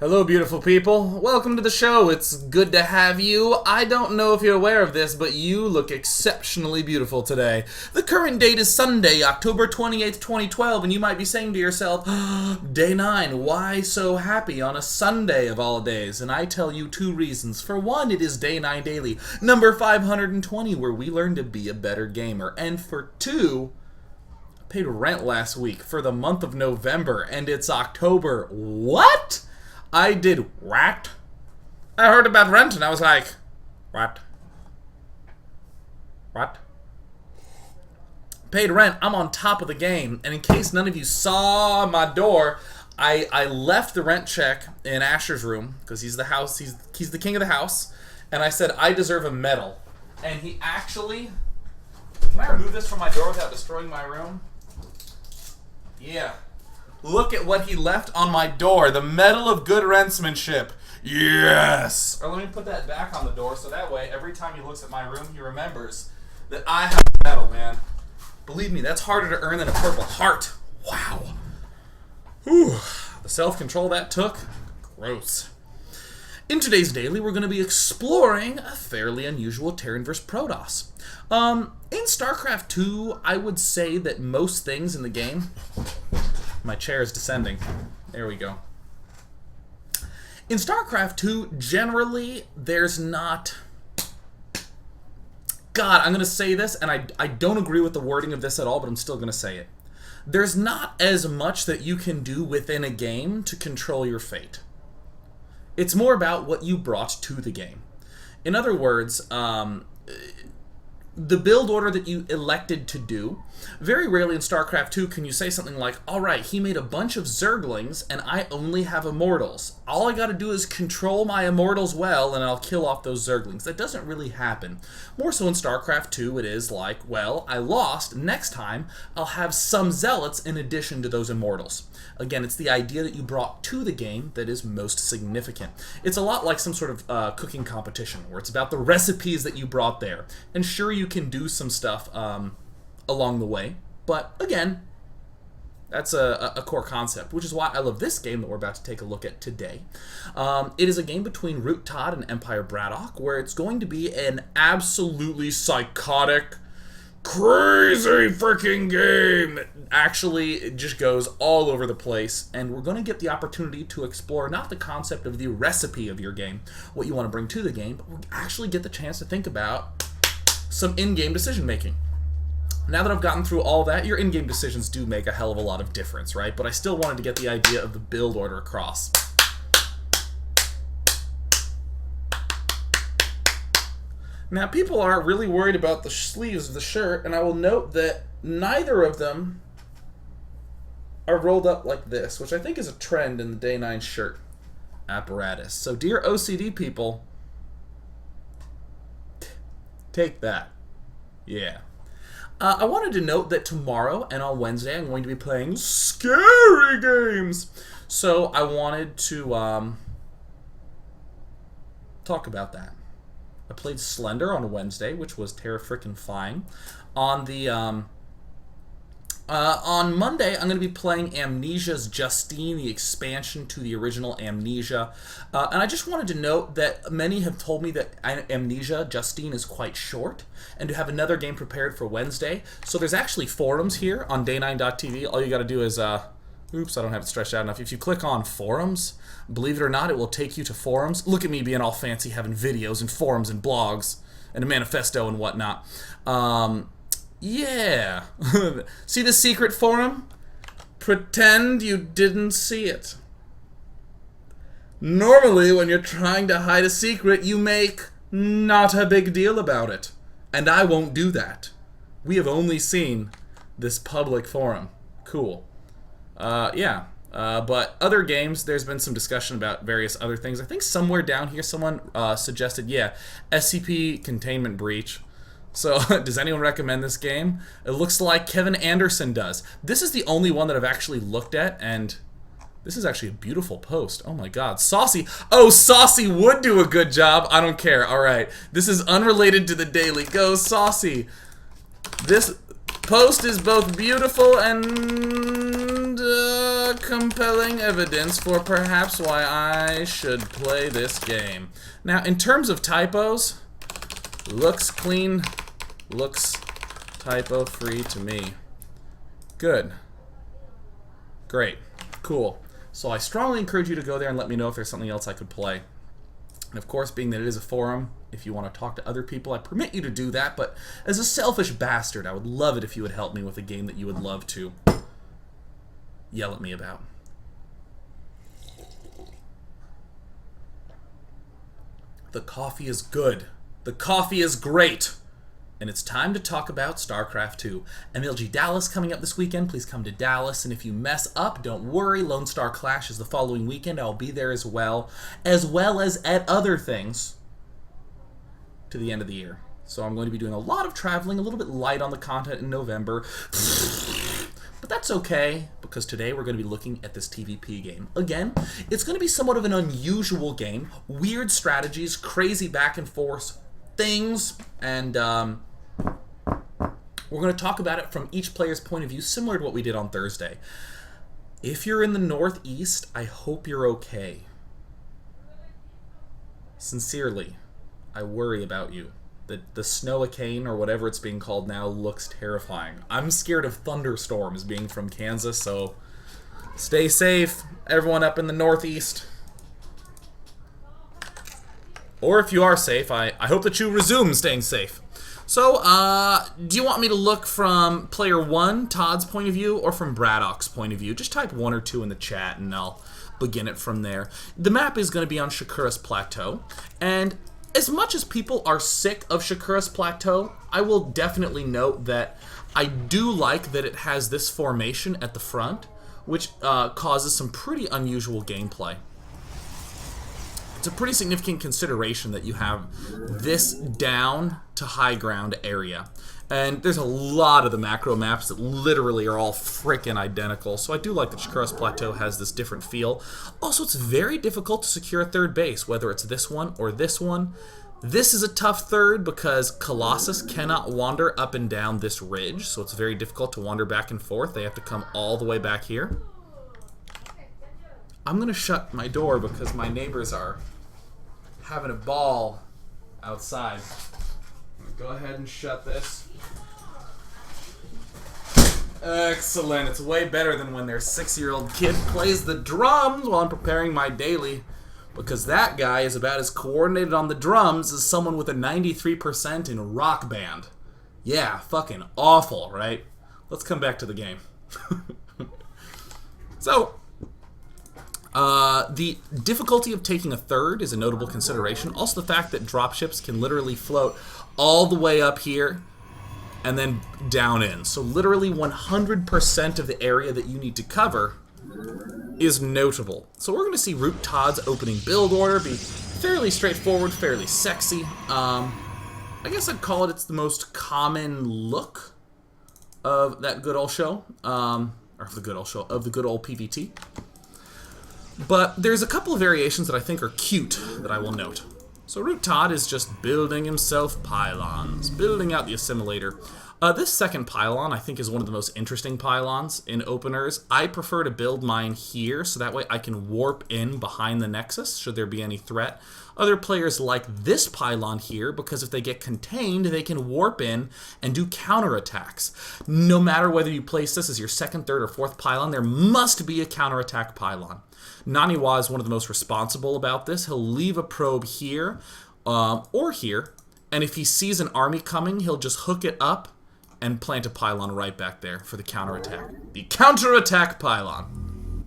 Hello, beautiful people. Welcome to the show. It's good to have you. I don't know if you're aware of this, but you look exceptionally beautiful today. The current date is Sunday, October 28th, 2012, and you might be saying to yourself, Day 9, why so happy on a Sunday of all days? And I tell you two reasons. For one, it is Day 9 Daily, number 520, where we learn to be a better gamer. And for two, I paid rent last week for the month of November, and it's October. What? I did what? I heard about rent and I was like, what? What? Paid rent, I'm on top of the game, and in case none of you saw my door, I left the rent check in Asher's room, because he's the house, he's the king of the house, and I said, I deserve a medal. And he actually, can I remove this from my door without destroying my room? Yeah. Look at what he left on my door. The Medal of Good Rentsmanship. Yes! Or let me put that back on the door so that way every time he looks at my room he remembers that I have a medal, man. Believe me, that's harder to earn than a Purple Heart. Wow. Whew. The self-control that took. Gross. In today's daily, we're going to be exploring a fairly unusual Terran vs. Protoss. In StarCraft 2, I would say that most things in the game... My chair is descending. There we go. In StarCraft 2, generally, there's not... God, I'm going to say this, and I don't agree with the wording of this at all, but I'm still going to say it. There's not as much that you can do within a game to control your fate. It's more about what you brought to the game. In other words, the build order that you elected to do, very rarely in StarCraft 2 can you say something like, alright, he made a bunch of Zerglings and I only have Immortals. All I gotta do is control my Immortals well and I'll kill off those Zerglings. That doesn't really happen. More so in StarCraft 2 it is like, well, I lost, next time I'll have some Zealots in addition to those Immortals. Again, it's the idea that you brought to the game that is most significant. It's a lot like some sort of cooking competition where it's about the recipes that you brought there. And sure, you can do some stuff along the way, but again, that's a core concept, which is why I love this game that we're about to take a look at today. It is a game between ROOToD and EmpireBratOK, where it's going to be an absolutely psychotic, crazy freaking game that actually it just goes all over the place, and we're going to get the opportunity to explore not the concept of the recipe of your game, what you want to bring to the game, but we'll actually get the chance to think about some in-game decision making. Now that I've gotten through all that, your in-game decisions do make a hell of a lot of difference, right? But I still wanted to get the idea of the build order across. Now, people are really worried about the sleeves of the shirt, and I will note that neither of them are rolled up like this, which I think is a trend in the Day 9 shirt apparatus. So, dear OCD people, take that. Yeah. I wanted to note that tomorrow and on Wednesday I'm going to be playing scary games. So I wanted to talk about that. I played Slender on Wednesday, which was terra-frickin-flying. On Monday, I'm going to be playing Amnesia's Justine, the expansion to the original Amnesia. And I just wanted to note that many have told me that Amnesia Justine is quite short, and to have another game prepared for Wednesday. So there's actually forums here on day9.tv. All you got to do is, oops, I don't have it stretched out enough. If you click on forums, believe it or not, it will take you to forums. Look at me being all fancy, having videos and forums and blogs and a manifesto and whatnot. Yeah. See the secret forum? Pretend you didn't see it. Normally, when you're trying to hide a secret, you make not a big deal about it. And I won't do that. We have only seen this public forum. Cool. Yeah. But other games, there's been some discussion about various other things. I think somewhere down here someone suggested, yeah, SCP Containment Breach. So, does anyone recommend this game? It looks like Kevin Anderson does. This is the only one that I've actually looked at, and this is actually a beautiful post. Oh my god. Saucy. Oh, Saucy would do a good job. I don't care. Alright. This is unrelated to the daily. Go, Saucy. This post is both beautiful and compelling evidence for perhaps why I should play this game. Now, in terms of typos, looks clean, looks typo-free to me. Good. Great. Cool. So I strongly encourage you to go there and let me know if there's something else I could play. And of course, being that it is a forum, if you want to talk to other people, I permit you to do that, but as a selfish bastard, I would love it if you would help me with a game that you would love to yell at me about. The coffee is good. The coffee is great. And it's time to talk about StarCraft 2. MLG Dallas coming up this weekend. Please come to Dallas. And if you mess up, don't worry. Lone Star Clash is the following weekend. I'll be there as well as at other things to the end of the year. So I'm going to be doing a lot of traveling, a little bit light on the content in November. But that's okay, because today we're going to be looking at this TVP game. Again, it's going to be somewhat of an unusual game. Weird strategies, crazy back and forth things, and we're going to talk about it from each player's point of view, similar to what we did on Thursday. If you're in the Northeast, I hope you're okay. Sincerely, I worry about you. The snow-a-cane, or whatever it's being called now, looks terrifying. I'm scared of thunderstorms being from Kansas, so stay safe, everyone up in the Northeast. Or if you are safe, I hope that you resume staying safe. So, do you want me to look from player 1, Todd's point of view, or from BratOK's point of view? Just type 1 or 2 in the chat, and I'll begin it from there. The map is going to be on Shakura's Plateau, and as much as people are sick of Shakura's Plateau, I will definitely note that I do like that it has this formation at the front, which causes some pretty unusual gameplay. It's a pretty significant consideration that you have this down to high ground area. And there's a lot of the macro maps that literally are all frickin' identical. So I do like that Shakura's Plateau has this different feel. Also, it's very difficult to secure a third base, whether it's this one or this one. This is a tough third because Colossus cannot wander up and down this ridge. So it's very difficult to wander back and forth. They have to come all the way back here. I'm going to shut my door because my neighbors are having a ball outside. Go ahead and shut this. Excellent. It's way better than when their 6-year-old kid plays the drums while I'm preparing my daily, because that guy is about as coordinated on the drums as someone with a 93% in Rock Band. Yeah, fucking awful, right? Let's come back to the game. So, the difficulty of taking a third is a notable consideration. Also the fact that dropships can literally float all the way up here and then down in. So literally 100% of the area that you need to cover is notable. So we're going to see ROOToD's opening build order be fairly straightforward, fairly sexy. I guess I'd call it's the most common look of that good old show. Or of the good old show, of the good old PVT. But there's a couple of variations that I think are cute that I will note. So ROOToD is just building himself pylons, building out the assimilator. This second pylon I think is one of the most interesting pylons in openers. I prefer to build mine here so that way I can warp in behind the Nexus should there be any threat. Other players like this pylon here because if they get contained, they can warp in and do counterattacks. No matter whether you place this as your second, third, or fourth pylon, there must be a counterattack pylon. Naniwa is one of the most responsible about this. He'll leave a probe here or here, and if he sees an army coming, he'll just hook it up and plant a pylon right back there for the counterattack. The counterattack pylon.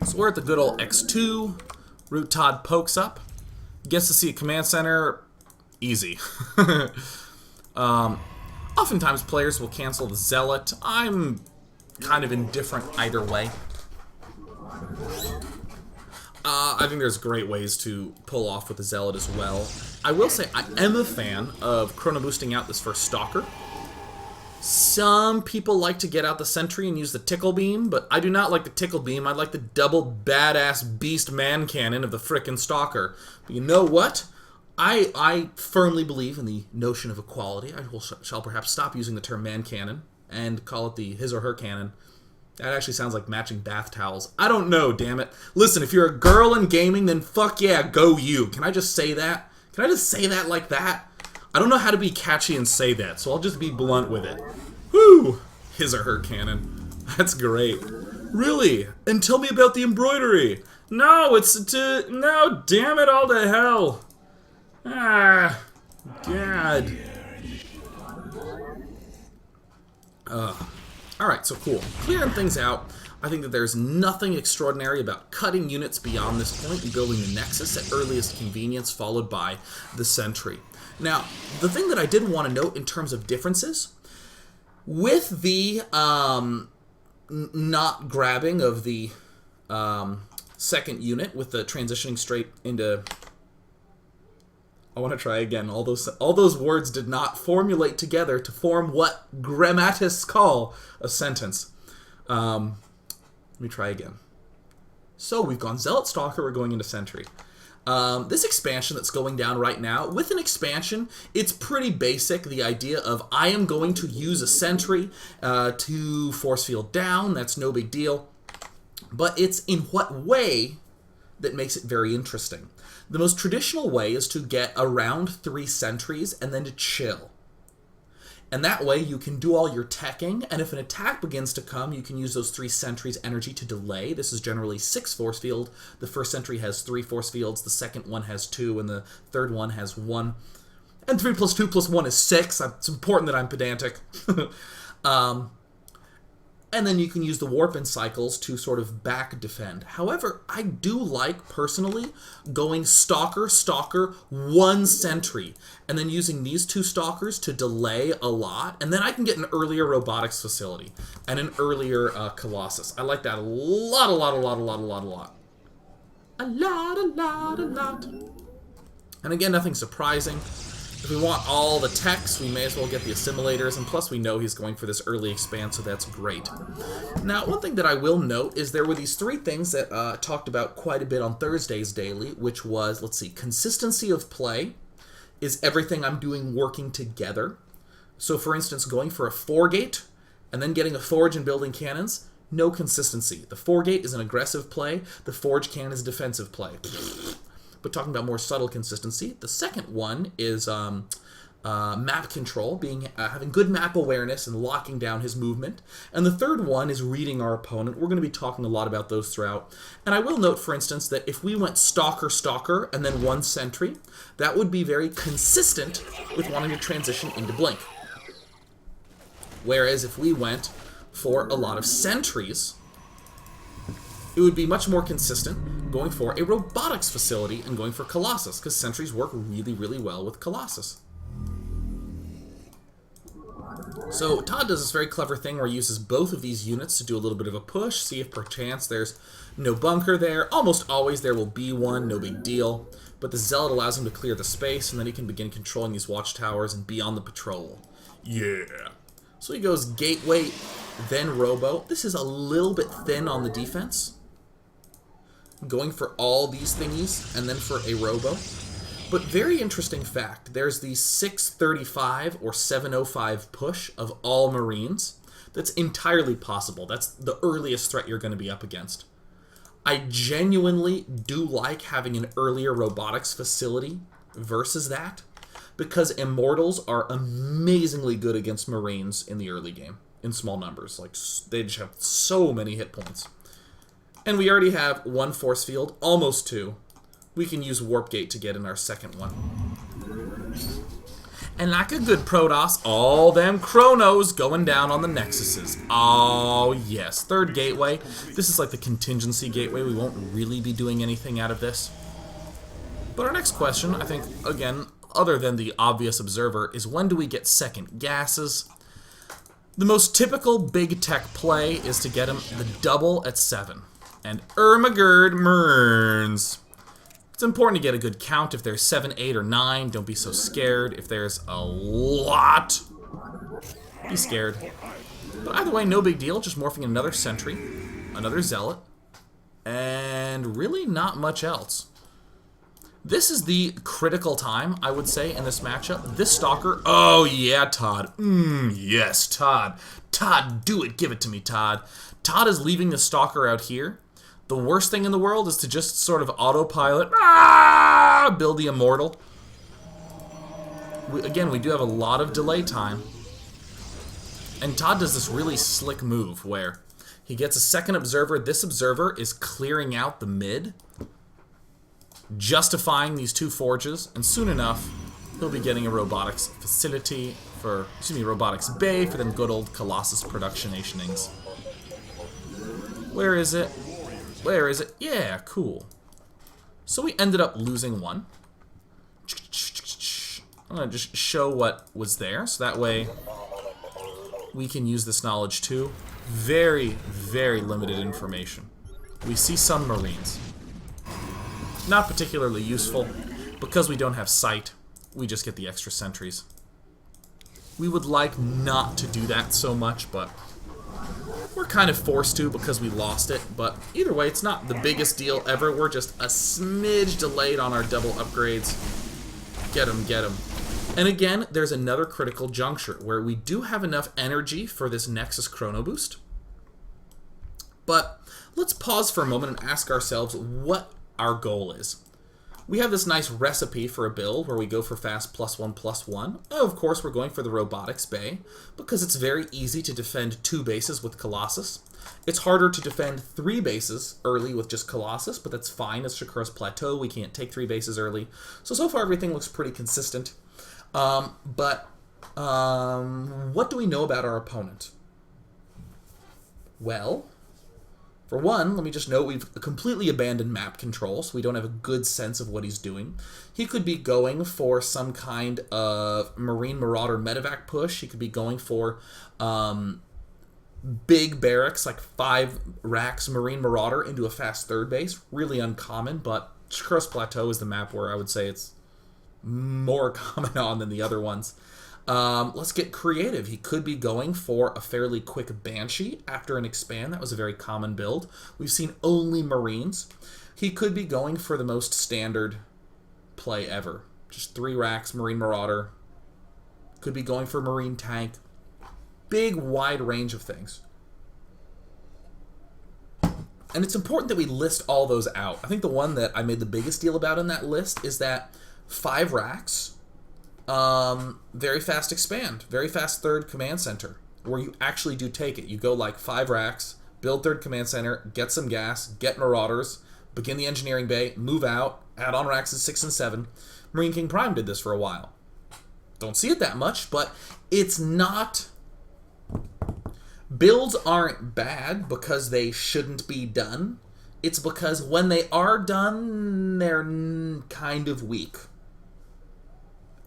So we're at the good old X2. ROOToD pokes up. Gets to see a command center. Easy. Oftentimes players will cancel the Zealot. I'm kind of indifferent either way. I think there's great ways to pull off with the Zealot as well. I will say I am a fan of chrono boosting out this first Stalker. Some people like to get out the Sentry and use the Tickle Beam, but I do not like the Tickle Beam. I like the double badass beast man cannon of the frickin' Stalker. But you know what? I firmly believe in the notion of equality. I shall perhaps stop using the term man cannon and call it the his or her cannon. That actually sounds like matching bath towels. I don't know, damn it. Listen, if you're a girl in gaming, then fuck yeah, go you. Can I just say that? Can I just say that like that? I don't know how to be catchy and say that, so I'll just be blunt with it. Woo! His or her cannon. That's great. Really? And tell me about the embroidery. No, no, damn it all to hell. Ah, God. Alright, so cool. Clearing things out. I think that there's nothing extraordinary about cutting units beyond this point and building the Nexus at earliest convenience, followed by the Sentry. Now, the thing that I did want to note in terms of differences, with the not grabbing of the second unit, with the transitioning straight into... I want to try again. All those words did not formulate together to form what grammatists call a sentence. Let me try again. So we've gone Zealot Stalker, we're going into Sentry. This expansion that's going down right now, with an expansion, it's pretty basic. The idea of I am going to use a Sentry to force field down, that's no big deal. But it's in what way that makes it very interesting. The most traditional way is to get around 3 sentries and then to chill. And that way you can do all your teching, and if an attack begins to come, you can use those 3 sentries' energy to delay. This is generally 6 force field. The first sentry has 3 force fields, the second one has 2, and the third one has 1. And 3 plus 2 plus 1 is 6. It's important that I'm pedantic. And then you can use the warp-in cycles to sort of back defend. However, I do like, personally, going Stalker, Stalker, 1 Sentry, and then using these 2 Stalkers to delay a lot, and then I can get an earlier Robotics Facility and an earlier Colossus. I like that a lot, a lot, a lot, a lot, a lot, a lot. A lot, a lot, a lot. And again, nothing surprising. If we want all the techs, we may as well get the assimilators, and plus we know he's going for this early expand, so that's great. Now, one thing that I will note is there were these 3 things that talked about quite a bit on Thursday's Daily, which was, let's see, consistency of play. Is everything I'm doing working together? So, for instance, going for a 4-gate, and then getting a forge and building cannons, no consistency. The 4-gate is an aggressive play, the forge cannon is a defensive play. But talking about more subtle consistency, the second one is map control, having good map awareness and locking down his movement. And the third one is reading our opponent. We're going to be talking a lot about those throughout. And I will note, for instance, that if we went Stalker, Stalker, and then 1 Sentry, that would be very consistent with wanting to transition into Blink. Whereas if we went for a lot of Sentries, it would be much more consistent going for a Robotics Facility and going for Colossus, because Sentries work really, really well with Colossus. So Todd does this very clever thing where he uses both of these units to do a little bit of a push, see if perchance there's no bunker there. Almost always there will be one, no big deal. But the Zealot allows him to clear the space, and then he can begin controlling these watchtowers and be on the patrol. Yeah. So he goes Gateway, then Robo. This is a little bit thin on the defense, going for all these thingies, and then for a Robo. But very interesting fact, there's the 635 or 705 push of all Marines. That's entirely possible. That's the earliest threat you're going to be up against. I genuinely do like having an earlier Robotics Facility versus that, because Immortals are amazingly good against Marines in the early game, in small numbers. Like, they just have so many hit points. And we already have 1 force field, almost 2. We can use Warp Gate to get in our second one. And like a good Protoss, all them Chronos going down on the Nexuses. Oh yes, 3rd gateway. This is like the contingency gateway. We won't really be doing anything out of this. But our next question, I think, again, other than the obvious observer, is when do we get second gases? The most typical big tech play is to get him the double at 7. And Ermagerd Merns. It's important to get a good count. If there's 7, 8, or 9, don't be so scared. If there's a lot, be scared. But either way, no big deal. Just morphing another Sentry, another Zealot, and really not much else. This is the critical time, I would say, in this matchup. This Stalker... Oh, yeah, Todd. Yes, Todd. Todd, do it. Give it to me, Todd. Todd is leaving the Stalker out here. The worst thing in the world is to just sort of autopilot, build the Immortal. Again, we do have a lot of delay time. And Todd does this really slick move where he gets a second Observer. This Observer is clearing out the mid, justifying these two forges, and soon enough, he'll be getting a robotics facility for, robotics bay for them good old Colossus productionationings. Where is it? Where is it? Yeah, cool. So we ended up losing one. I'm going to just show what was there, so that way we can use this knowledge too. Very, very limited information. We see some Marines. Not particularly useful. Because we don't have sight, we just get the extra sentries. We would like not to do that so much, but we're kind of forced to because we lost it. But either way, it's not the biggest deal ever. We're just a smidge delayed on our double upgrades. Get them, get them. And again, there's another critical juncture where we do have enough energy for this Nexus Chrono Boost. But let's pause for a moment and ask ourselves what our goal is. We have this nice recipe for a build where we go for fast +1/+1. Of course, we're going for the robotics bay because it's very easy to defend 2 bases with Colossus. It's harder to defend 3 bases early with just Colossus, but that's fine. It's Shakur's Plateau. We can't take 3 bases early. So far everything looks pretty consistent. What do we know about our opponent? Well, for one, let me just note we've completely abandoned map control, so we don't have a good sense of what he's doing. He could be going for some kind of Marine Marauder medevac push. He could be going for big barracks, like 5 racks Marine Marauder into a fast 3rd base. Really uncommon, but Shakur's Plateau is the map where I would say it's more common on than the other ones. Let's get creative. He could be going for a fairly quick Banshee after an expand. That was a very common build. We've seen only Marines. He could be going for the most standard play ever. Just 3 racks, Marine Marauder. Could be going for Marine Tank. Big, wide range of things. And it's important that we list all those out. I think the one that I made the biggest deal about in that list is that 5 racks, very fast expand, very fast 3rd command center, where you actually do take it. You go like 5 racks, build 3rd command center, get some gas, get Marauders, begin the engineering bay, move out, add on racks at 6 and 7. Marine King Prime did this for a while. Don't see it that much, but it's not... Builds aren't bad because they shouldn't be done. It's because when they are done, they're kind of weak.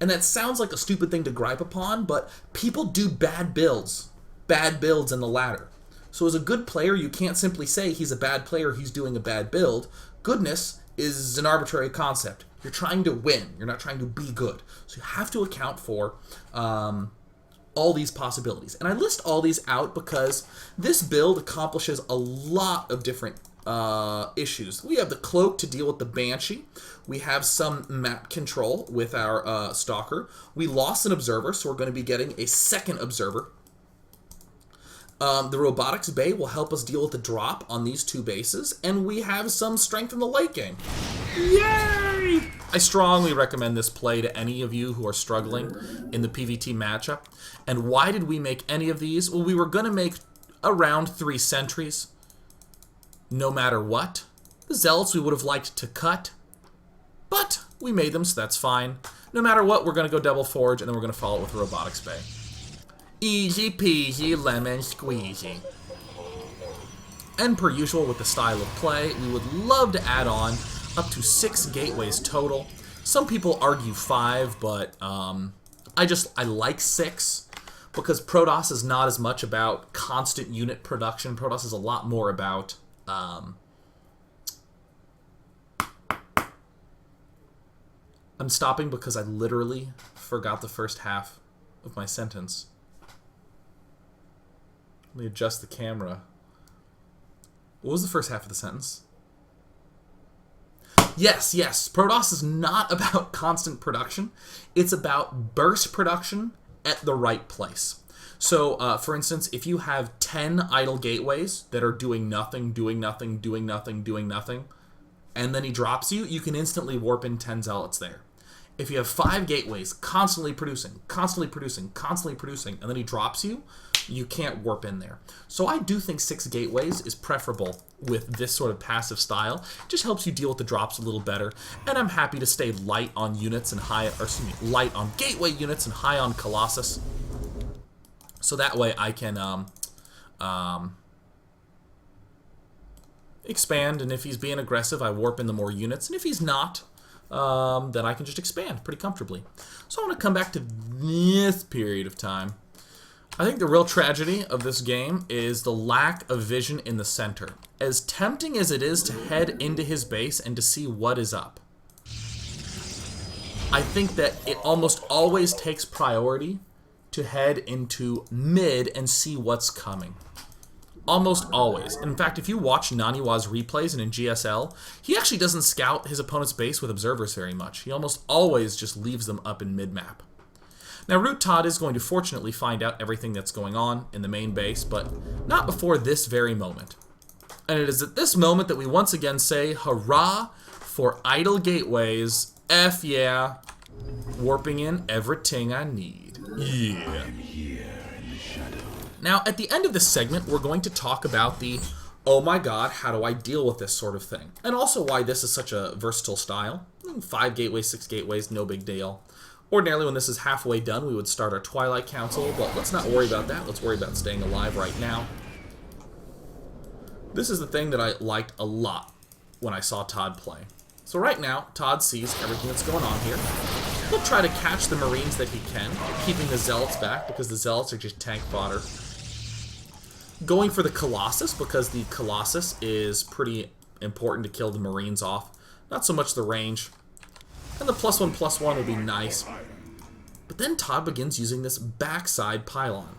And that sounds like a stupid thing to gripe upon, but people do bad builds in the ladder. So as a good player, you can't simply say he's a bad player, he's doing a bad build. Goodness is an arbitrary concept. You're trying to win. You're not trying to be good. So you have to account for all these possibilities. And I list all these out because this build accomplishes a lot of different issues. We have the Cloak to deal with the Banshee. We have some map control with our Stalker. We lost an Observer, so we're going to be getting a second Observer. The Robotics Bay will help us deal with the drop on these 2 bases, and we have some strength in the late game. Yay! I strongly recommend this play to any of you who are struggling in the PvT matchup. And why did we make any of these? Well, we were going to make around 3 sentries, no matter what. The Zealots we would have liked to cut, but we made them, so that's fine. No matter what, we're going to go double forge, and then we're going to follow it with a Robotics Bay. Easy peasy lemon squeezy. And per usual with the style of play, we would love to add on up to 6 gateways total. Some people argue 5, but I like 6 because Protoss is not as much about constant unit production. Protoss is a lot more about I'm stopping because I literally forgot the first half of my sentence. Let me adjust the camera. What was the first half of the sentence? Yes, yes. PratOK is not about constant production. It's about burst production at the right place. So, for instance, if you have 10 idle gateways that are doing nothing, doing nothing, doing nothing, doing nothing, and then he drops you, you can instantly warp in 10 zealots there. If you have 5 gateways constantly producing, constantly producing, constantly producing, and then he drops you, you can't warp in there. So I do think 6 gateways is preferable with this sort of passive style. It just helps you deal with the drops a little better. And I'm happy to stay light on units and high, or excuse me, light on gateway units and high on Colossus. So that way I can expand, and if he's being aggressive, I warp in the more units, and if he's not, then I can just expand pretty comfortably. So I want to come back to this period of time. I think the real tragedy of this game is the lack of vision in the center. As tempting as it is to head into his base and to see what is up, I think that it almost always takes priority to head into mid and see what's coming. Almost always. In fact, if you watch Naniwa's replays and in GSL, he actually doesn't scout his opponent's base with observers very much. He almost always just leaves them up in mid-map. Now, ROOToD is going to fortunately find out everything that's going on in the main base, but not before this very moment. And it is at this moment that we once again say, hurrah for idle gateways. F yeah. Warping in everything I need. Yeah. Now, at the end of this segment, we're going to talk about the, oh my god, how do I deal with this sort of thing? And also why this is such a versatile style. 5 gateways, 6 gateways, no big deal. Ordinarily, when this is halfway done, we would start our Twilight Council, but let's not worry about that. Let's worry about staying alive right now. This is the thing that I liked a lot when I saw Todd play. So right now, Todd sees everything that's going on here. He'll try to catch the Marines that he can, keeping the Zealots back because the Zealots are just tank fodder. Going for the Colossus because the Colossus is pretty important to kill the Marines off. Not so much the range. And the +1/+1 would be nice. But then Todd begins using this backside pylon,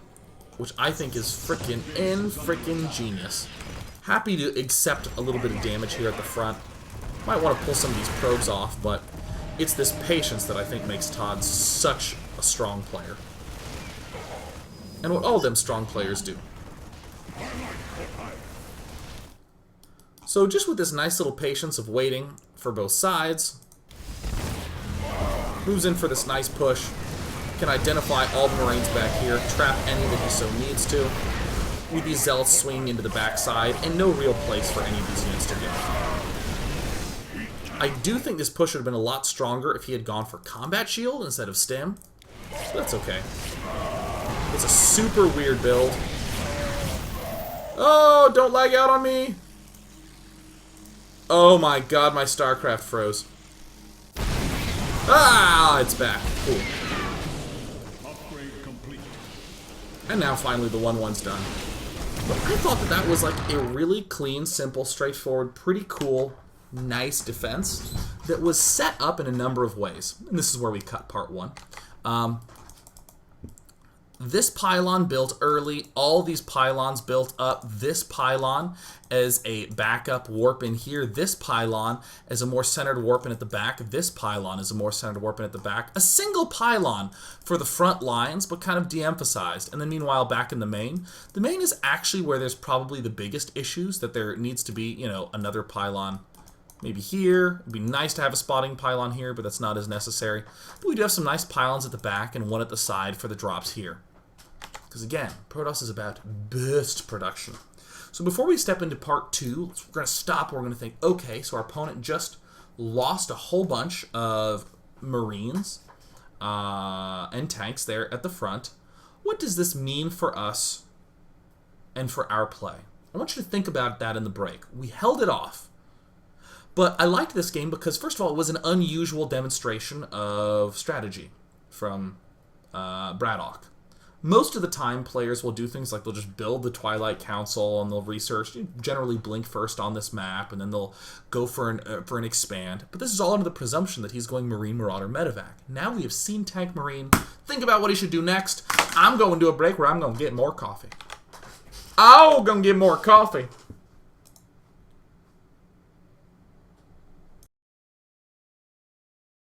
which I think is freaking genius. Happy to accept a little bit of damage here at the front. Might want to pull some of these probes off, but it's this patience that I think makes Todd such a strong player. And what all of them strong players do. So just with this nice little patience of waiting for both sides, moves in for this nice push, can identify all the Marines back here, trap any that he so needs to, with these Zealots swinging into the backside, and no real place for any of these units to go. I do think this push would have been a lot stronger if he had gone for Combat Shield instead of Stim, but that's okay. It's a super weird build. Oh, don't lag out on me! Oh my god, my StarCraft froze. Ah, it's back. Cool. And now finally the 1-1's done. But I thought that that was like a really clean, simple, straightforward, pretty cool, nice defense that was set up in a number of ways. And this is where we cut part 1. This pylon built early, all these pylons built up, this pylon as a backup warp in here, this pylon as a more centered warp in at the back, this pylon as a more centered warp in at the back, a single pylon for the front lines, but kind of de-emphasized. And then meanwhile, back in the main is actually where there's probably the biggest issues, that there needs to be, you know, another pylon maybe here. It'd be nice to have a spotting pylon here, but that's not as necessary. But we do have some nice pylons at the back and one at the side for the drops here. Because again, PratOK is about burst production. So before we step into part 2, we're going to stop. We're going to think, okay, so our opponent just lost a whole bunch of Marines and tanks there at the front. What does this mean for us and for our play? I want you to think about that in the break. We held it off. But I liked this game because, first of all, it was an unusual demonstration of strategy from BratOK. Most of the time, players will do things like they'll just build the Twilight Council and they'll research, generally blink first on this map, and then they'll go for an expand. But this is all under the presumption that he's going Marine, Marauder, Medevac. Now we have seen Tank Marine. Think about what he should do next. I'm going to a break where I'm going to get more coffee. I'm going to get more coffee.